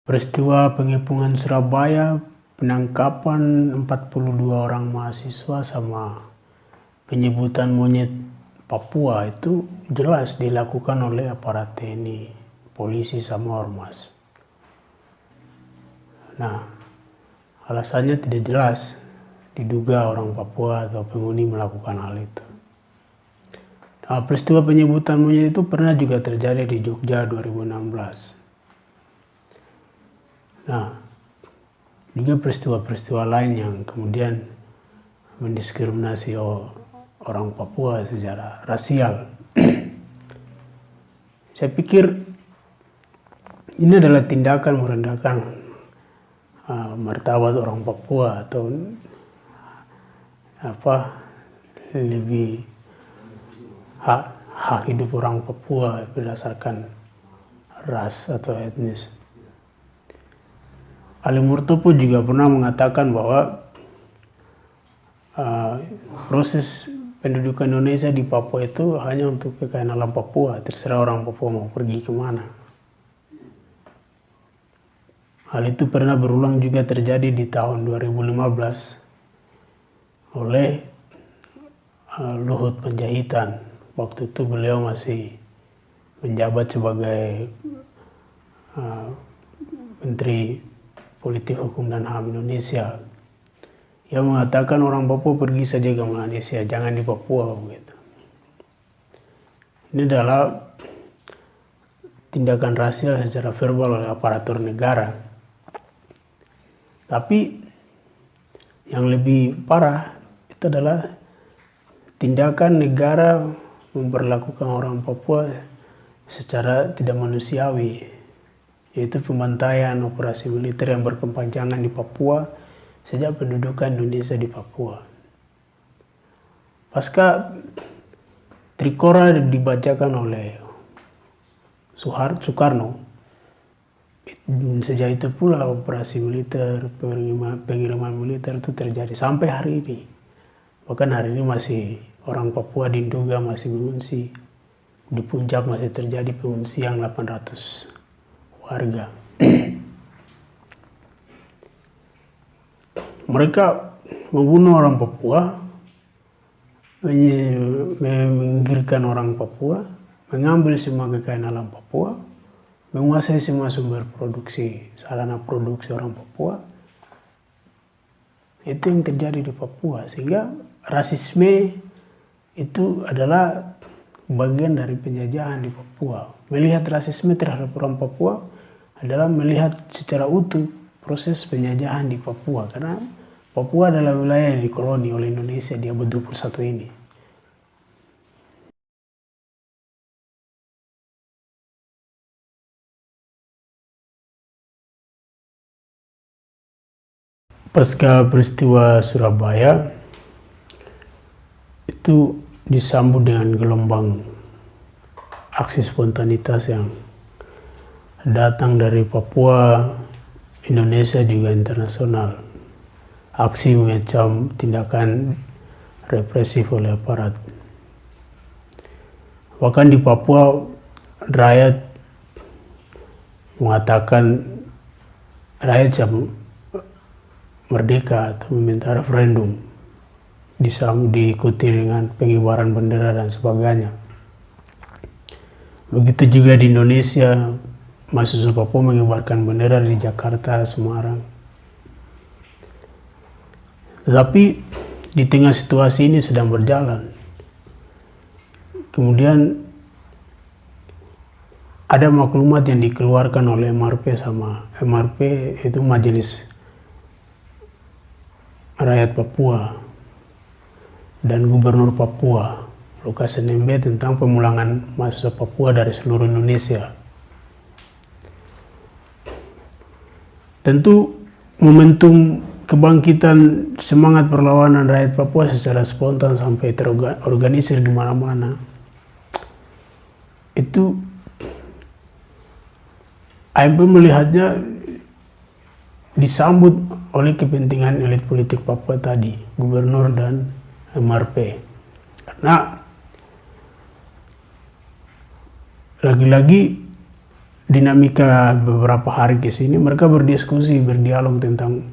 Peristiwa pengepungan Surabaya, penangkapan 42 orang mahasiswa sama penyebutan monyet Papua itu jelas dilakukan oleh aparat TNI, polisi sama ormas. Nah, alasannya tidak jelas, diduga orang Papua atau penghuni melakukan hal itu. Nah, peristiwa penyebutan monyet itu pernah juga terjadi di Jogja 2016. Nah, juga peristiwa-peristiwa lain yang kemudian mendiskriminasi orang Papua secara rasial. Saya pikir ini adalah tindakan merendahkan martabat orang Papua atau lebih hak hidup orang Papua berdasarkan ras atau etnis. Ali Murtopo juga pernah mengatakan bahwa proses pendudukan Indonesia di Papua itu hanya untuk kekayaan alam Papua, terserah orang Papua mau pergi kemana. Hal itu pernah berulang juga terjadi di tahun 2015 oleh Luhut Panjaitan. Waktu itu beliau masih menjabat sebagai Menteri Politik Hukum dan HAM Indonesia. Ia mengatakan orang Papua pergi saja ke Malaysia, jangan di Papua. Gitu. Ini adalah tindakan rasial secara verbal oleh aparatur negara. Tapi yang lebih parah itu adalah tindakan negara memperlakukan orang Papua secara tidak manusiawi, yaitu pembantaian operasi militer yang berkepanjangan di Papua sejak pendudukan Indonesia di Papua. Pasca Trikora dibacakan oleh Soekarno, sejak itu pula operasi militer, pengiriman militer itu terjadi sampai hari ini. Bahkan hari ini masih orang Papua di Nduga masih mengungsi. Di puncak masih terjadi pengungsian 800 warga. Mereka membunuh orang Papua, menyingkirkan orang Papua, mengambil semua kekayaan alam Papua, menguasai semua sumber produksi, sarana produksi orang Papua. Itu yang terjadi di Papua, sehingga rasisme itu adalah bagian dari penjajahan di Papua. Melihat rasisme terhadap orang Papua adalah melihat secara utuh proses penjajahan di Papua, karena Papua adalah wilayah yang dikoloni oleh Indonesia di abad 21 ini. Pasca peristiwa Surabaya itu disambut dengan gelombang aksi spontanitas yang datang dari Papua, Indonesia juga internasional. Aksi mengecam tindakan represif oleh aparat. Bahkan di Papua, rakyat mengatakan rakyat merdeka atau meminta referendum, diikuti dengan pengibaran bendera dan sebagainya. Begitu juga di Indonesia, mahasiswa Papua mengibarkan bendera di Jakarta, Semarang. Tetapi di tengah situasi ini sedang berjalan, kemudian ada maklumat yang dikeluarkan oleh MRP itu Majelis Rakyat Papua dan Gubernur Papua Lukas NMB tentang pemulangan mahasiswa Papua dari seluruh Indonesia. Tentu momentum kebangkitan semangat perlawanan rakyat Papua secara spontan sampai terorganisir di mana-mana itu AMP melihatnya disambut oleh kepentingan elit politik Papua tadi, gubernur dan MRP. Karena lagi-lagi dinamika beberapa hari ke sini, mereka berdiskusi, berdialog tentang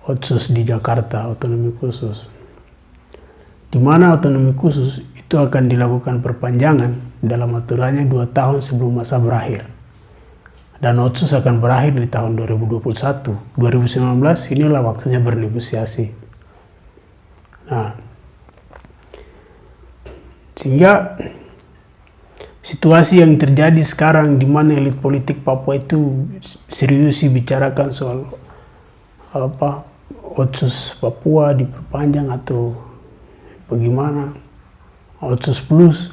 otsus di Jakarta, otonomi khusus. Di mana otonomi khusus itu akan dilakukan perpanjangan dalam aturannya 2 tahun sebelum masa berakhir. Dan otsus akan berakhir di tahun 2021. 2019 inilah waktunya bernegosiasi. Nah, sehingga situasi yang terjadi sekarang di mana elit politik Papua itu serius bicarakan soal otsus Papua diperpanjang atau bagaimana, otsus plus.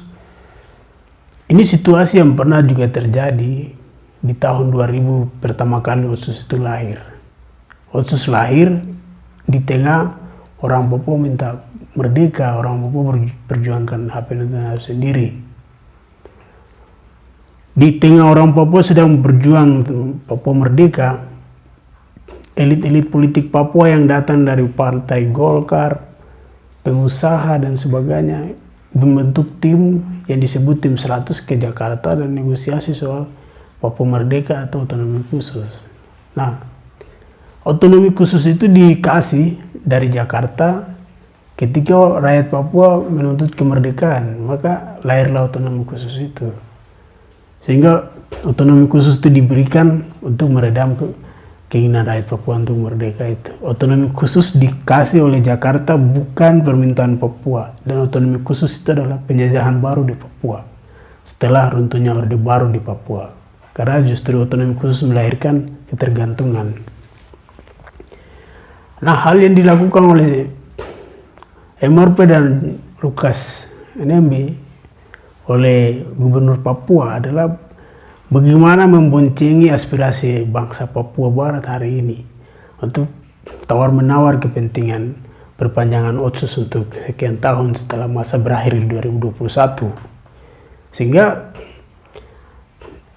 Ini situasi yang pernah juga terjadi di tahun 2000 pertama kali otsus itu lahir. Otsus lahir di tengah orang Papua minta merdeka, orang Papua berjuangkan hak penentuan sendiri. Di tengah orang Papua sedang berjuang Papua merdeka, elit-elit politik Papua yang datang dari partai Golkar, pengusaha dan sebagainya membentuk tim yang disebut tim 100 ke Jakarta dan negosiasi soal Papua merdeka atau otonomi khusus. Nah, otonomi khusus itu dikasih dari Jakarta ketika rakyat Papua menuntut kemerdekaan, maka lahirlah otonomi khusus itu. Sehingga otonomi khusus itu diberikan untuk meredam keinginan rakyat Papua untuk merdeka itu. Otonomi khusus dikasih oleh Jakarta bukan permintaan Papua. Dan otonomi khusus itu adalah penjajahan baru di Papua setelah runtuhnya Orde Baru di Papua. Karena justru otonomi khusus melahirkan ketergantungan. Nah, hal yang dilakukan oleh MRP dan Lukas NMB oleh Gubernur Papua adalah bagaimana memboncengi aspirasi bangsa Papua Barat hari ini untuk tawar-menawar kepentingan perpanjangan otsus untuk sekian tahun setelah masa berakhir di 2021. Sehingga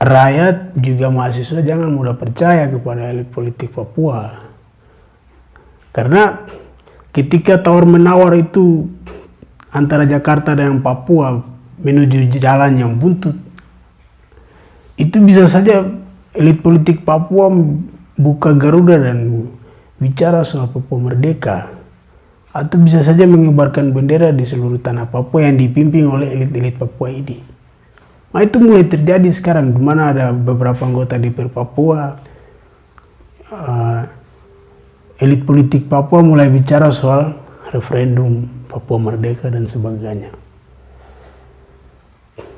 rakyat juga mahasiswa jangan mudah percaya kepada elit politik Papua. Karena ketika tawar-menawar itu antara Jakarta dan Papua menuju jalan yang buntut, itu bisa saja elit politik Papua buka Garuda dan bicara soal Papua merdeka, atau bisa saja mengibarkan bendera di seluruh tanah Papua yang dipimpin oleh elit-elit Papua ini. Nah, itu mulai terjadi sekarang, di mana ada beberapa anggota DPR Papua, elit politik Papua mulai bicara soal referendum Papua merdeka dan sebagainya.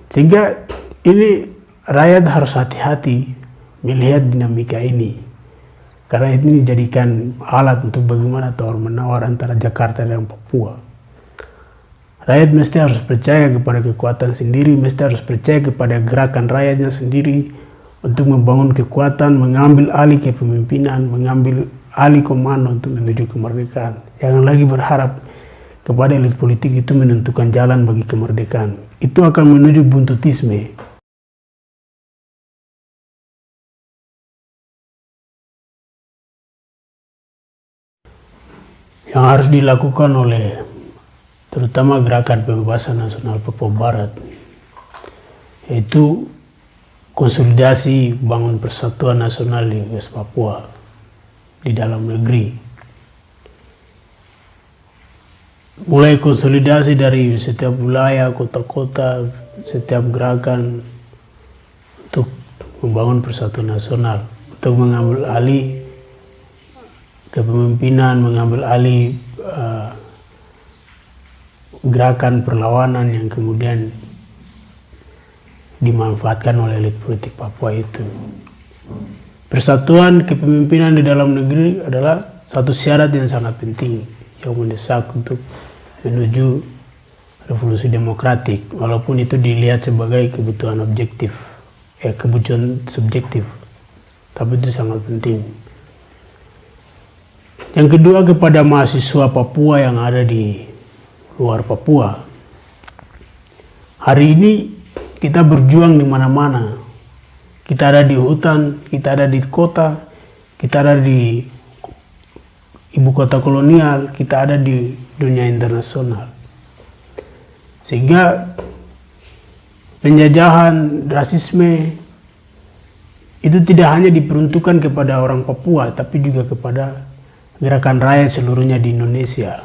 Sehingga ini rakyat harus hati-hati melihat dinamika ini. Karena ini dijadikan alat untuk bagaimana tawar-menawar antara Jakarta dan Papua. Rakyat mesti harus percaya kepada kekuatan sendiri, mesti harus percaya kepada gerakan rakyatnya sendiri untuk membangun kekuatan, mengambil alih kepemimpinan, mengambil alih komando untuk menuju kemerdekaan. Jangan lagi berharap kepada elit politik itu menentukan jalan bagi kemerdekaan. Itu akan menuju buntutisme. Yang harus dilakukan oleh terutama gerakan pembebasan nasional Papua Barat yaitu konsolidasi bangun persatuan nasional di West Papua di dalam negeri. Mulai konsolidasi dari setiap wilayah, kota-kota, setiap gerakan untuk membangun persatuan nasional, untuk mengambil alih kepemimpinan, mengambil alih gerakan perlawanan yang kemudian dimanfaatkan oleh elit politik Papua itu. Persatuan kepemimpinan di dalam negeri adalah satu syarat yang sangat penting yang mendesak untuk menuju revolusi demokratik, walaupun itu dilihat sebagai kebutuhan objektif, kebutuhan subjektif, tapi itu sangat penting. Yang kedua, kepada mahasiswa Papua yang ada di luar Papua. Hari ini kita berjuang di mana-mana. Kita ada di hutan, kita ada di kota, kita ada di ibu kota kolonial, kita ada di dunia internasional. Sehingga penjajahan, rasisme, itu tidak hanya diperuntukkan kepada orang Papua, tapi juga kepada gerakan rakyat seluruhnya di Indonesia.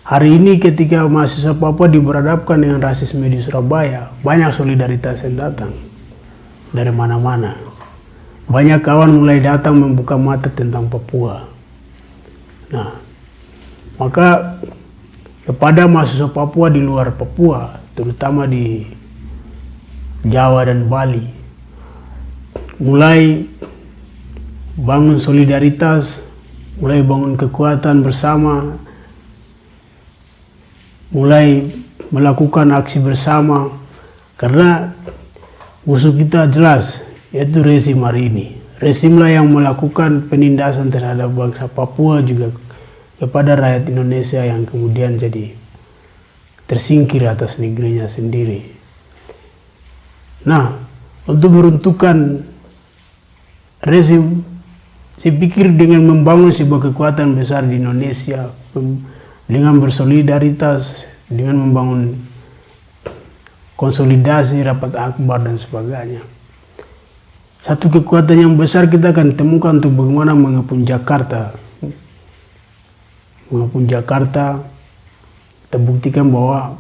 Hari ini ketika mahasiswa Papua diberhadapkan dengan rasisme di Surabaya, banyak solidaritas yang datang dari mana-mana. Banyak kawan mulai datang membuka mata tentang Papua. Nah, maka kepada mahasiswa Papua di luar Papua, terutama di Jawa dan Bali, mulai bangun solidaritas, mulai bangun kekuatan bersama, mulai melakukan aksi bersama, karena musuh kita jelas, yaitu rezim hari ini. Rezimlah yang melakukan penindasan terhadap bangsa Papua, juga kepada rakyat Indonesia yang kemudian jadi tersingkir atas negerinya sendiri. Nah, untuk meruntuhkan rezim, saya pikir dengan membangun sebuah kekuatan besar di Indonesia, dengan bersolidaritas, dengan membangun konsolidasi, rapat akbar dan sebagainya, satu kekuatan yang besar kita akan temukan untuk bagaimana mengepung Jakarta. Mengepung Jakarta, kita buktikan bahwa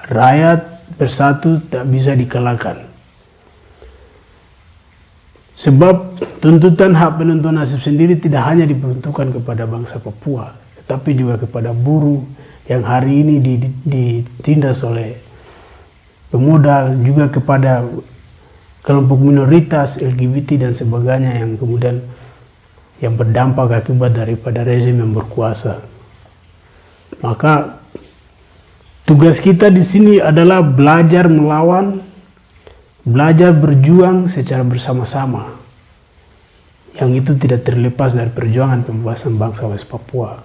rakyat bersatu tak bisa dikalahkan. Sebab tuntutan hak penentuan nasib sendiri tidak hanya diperuntukkan kepada bangsa Papua, tetapi juga kepada buruh yang hari ini ditindas oleh pemodal, juga kepada kelompok minoritas, LGBT dan sebagainya yang kemudian yang berdampak akibat daripada rezim yang berkuasa. Maka tugas kita di sini adalah belajar melawan, belajar berjuang secara bersama-sama. Yang itu tidak terlepas dari perjuangan pembebasan bangsa West Papua.